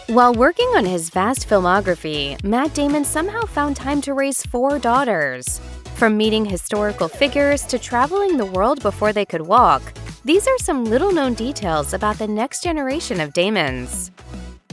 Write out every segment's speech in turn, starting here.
While working on his vast filmography, Matt Damon somehow found time to raise 4 daughters. From meeting historical figures to traveling the world before they could walk, these are some little-known details about the next generation of Damons.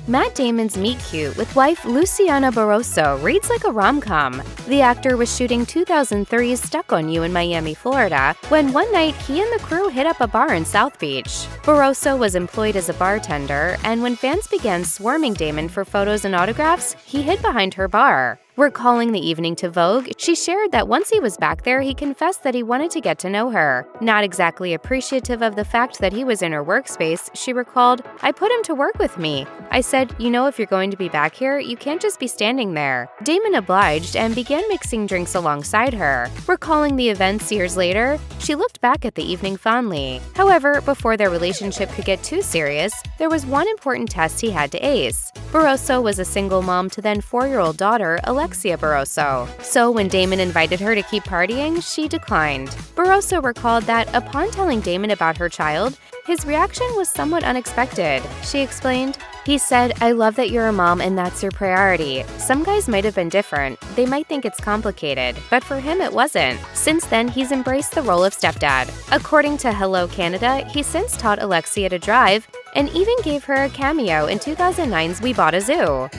Matt Damon's meet-cute with wife Alexia Barroso reads like a rom-com. The actor was shooting 2003's Stuck on You in Miami, Florida, when one night he and the crew hit up a bar in South Beach. Barroso was employed as a bartender, and when fans began swarming Damon for photos and autographs, he hid behind her bar. Recalling the evening to Vogue, she shared that once he was back there, he confessed that he wanted to get to know her. Not exactly appreciative of the fact that he was in her workspace, she recalled, "I put him to work with me. I said, you know, if you're going to be back here, you can't just be standing there." Damon obliged and began mixing drinks alongside her. Recalling the events years later, she looked back at the evening fondly. However, before their relationship could get too serious, there was one important test he had to ace. Barroso was a single mom to then 4-year-old daughter, Alexia Barroso. So when Damon invited her to keep partying, she declined. Barroso recalled that upon telling Damon about her child, his reaction was somewhat unexpected. She explained, "He said, 'I love that you're a mom and that's your priority. Some guys might have been different. They might think it's complicated, but for him it wasn't.' Since then, he's embraced the role of stepdad. According to Hello Canada, he since taught Alexia to drive and even gave her a cameo in 2009's We Bought a Zoo."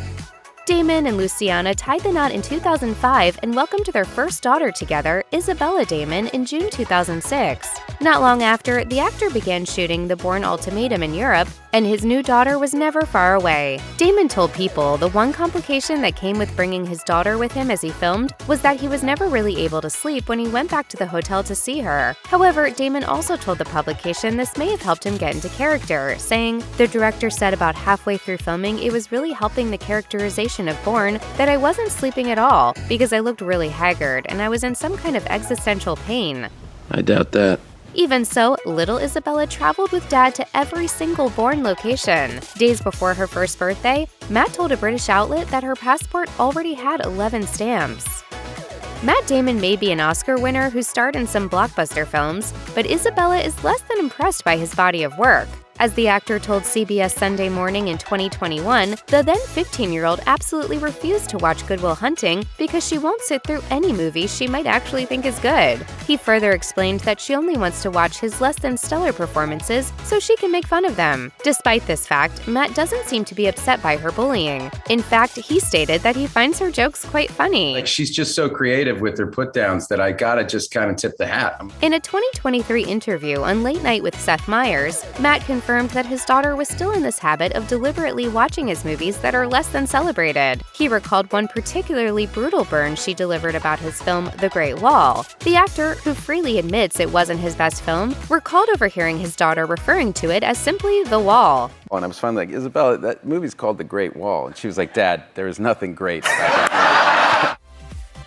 Damon and Alexia tied the knot in 2005 and welcomed their first daughter together, Isabella Damon, in June 2006. Not long after, the actor began shooting The Bourne Ultimatum in Europe, and his new daughter was never far away. Damon told People the one complication that came with bringing his daughter with him as he filmed was that he was never really able to sleep when he went back to the hotel to see her. However, Damon also told the publication this may have helped him get into character, saying, "The director said about halfway through filming it was really helping the characterization of Bourne that I wasn't sleeping at all because I looked really haggard and I was in some kind of existential pain." I doubt that. Even so, little Isabella traveled with Dad to every single Bourne location. Days before her first birthday, Matt told a British outlet that her passport already had 11 stamps. Matt Damon may be an Oscar winner who starred in some blockbuster films, but Isabella is less than impressed by his body of work. As the actor told CBS Sunday Morning in 2021, the then 15-year-old absolutely refused to watch Good Will Hunting because she won't sit through any movie she might actually think is good. He further explained that she only wants to watch his less than stellar performances so she can make fun of them. Despite this fact, Matt doesn't seem to be upset by her bullying. In fact, he stated that he finds her jokes quite funny. Like, she's just so creative with her put-downs that I gotta just kind of tip the hat. In a 2023 interview on Late Night with Seth Meyers, Matt confirmed that his daughter was still in this habit of deliberately watching his movies that are less than celebrated. He recalled one particularly brutal burn she delivered about his film The Great Wall. The actor, who freely admits it wasn't his best film, recalled overhearing his daughter referring to it as simply The Wall. And I was finally like, "Isabella, that movie's called The Great Wall." And she was like, "Dad, there is nothing great about that."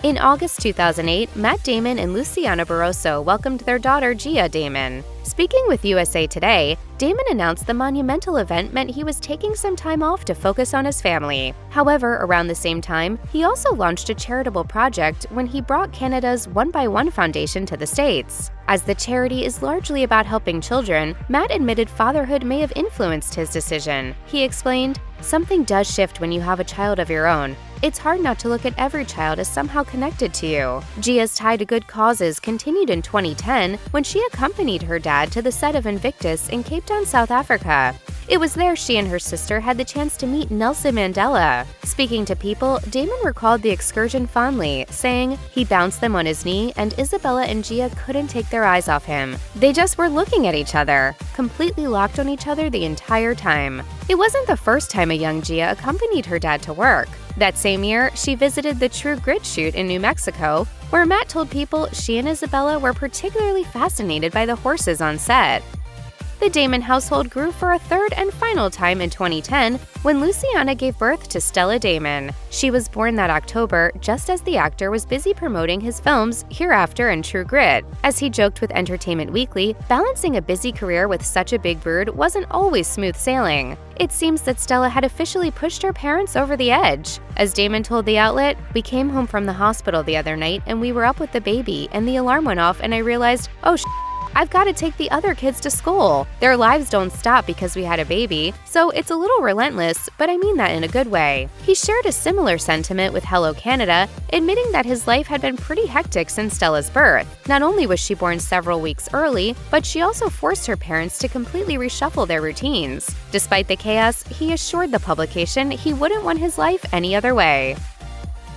In August 2008, Matt Damon and Alexia Barroso welcomed their daughter Gia Damon. Speaking with USA Today, Damon announced the monumental event meant he was taking some time off to focus on his family. However, around the same time, he also launched a charitable project when he brought Canada's 1x1 Foundation to the States. As the charity is largely about helping children, Matt admitted fatherhood may have influenced his decision. He explained, "Something does shift when you have a child of your own. It's hard not to look at every child as somehow connected to you." Gia's tie to good causes continued in 2010 when she accompanied her dad to the set of Invictus in Cape Town, South Africa. It was there she and her sister had the chance to meet Nelson Mandela. Speaking to People, Damon recalled the excursion fondly, saying, "He bounced them on his knee and Isabella and Gia couldn't take their eyes off him. They just were looking at each other, completely locked on each other the entire time." It wasn't the first time a young Gia accompanied her dad to work. That same year, she visited the True Grit shoot in New Mexico, where Matt told People she and Isabella were particularly fascinated by the horses on set. The Damon household grew for a third and final time in 2010 when Alexia gave birth to Stella Damon. She was born that October just as the actor was busy promoting his films Hereafter and True Grit. As he joked with Entertainment Weekly, balancing a busy career with such a big brood wasn't always smooth sailing. It seems that Stella had officially pushed her parents over the edge. As Damon told the outlet, "We came home from the hospital the other night and we were up with the baby and the alarm went off and I realized, oh I've got to take the other kids to school. Their lives don't stop because we had a baby, so it's a little relentless, but I mean that in a good way. He shared a similar sentiment with Hello Canada, admitting that his life had been pretty hectic since Stella's birth. Not only was she born several weeks early, but she also forced her parents to completely reshuffle their routines. Despite the chaos, he assured the publication he wouldn't want his life any other way.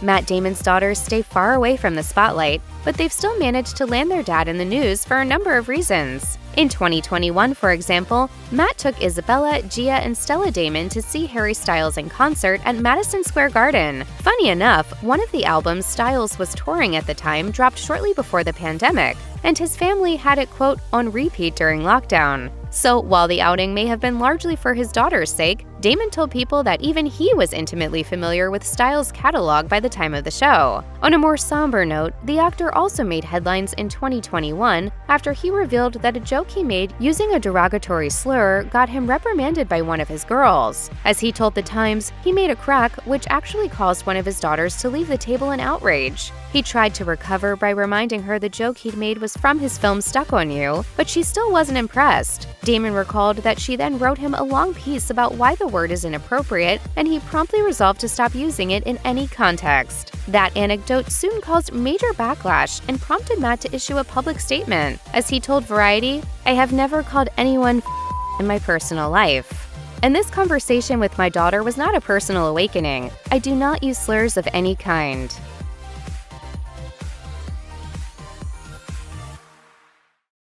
Matt Damon's daughters stay far away from the spotlight, but they've still managed to land their dad in the news for a number of reasons. In 2021, for example, Matt took Isabella, Gia, and Stella Damon to see Harry Styles in concert at Madison Square Garden. Funny enough, one of the albums Styles was touring at the time dropped shortly before the pandemic, and his family had it, quote, on repeat during lockdown. So while the outing may have been largely for his daughter's sake, Damon told people that even he was intimately familiar with Styles' catalog by the time of the show. On a more somber note, the actor also made headlines in 2021 after he revealed that a joke he made using a derogatory slur got him reprimanded by one of his girls. As he told The Times, he made a crack which actually caused one of his daughters to leave the table in outrage. He tried to recover by reminding her the joke he'd made was from his film Stuck on You, but she still wasn't impressed. Damon recalled that she then wrote him a long piece about why the word is inappropriate, and he promptly resolved to stop using it in any context. That anecdote soon caused major backlash and prompted Matt to issue a public statement. As he told Variety, "I have never called anyone in my personal life. And this conversation with my daughter was not a personal awakening. I do not use slurs of any kind."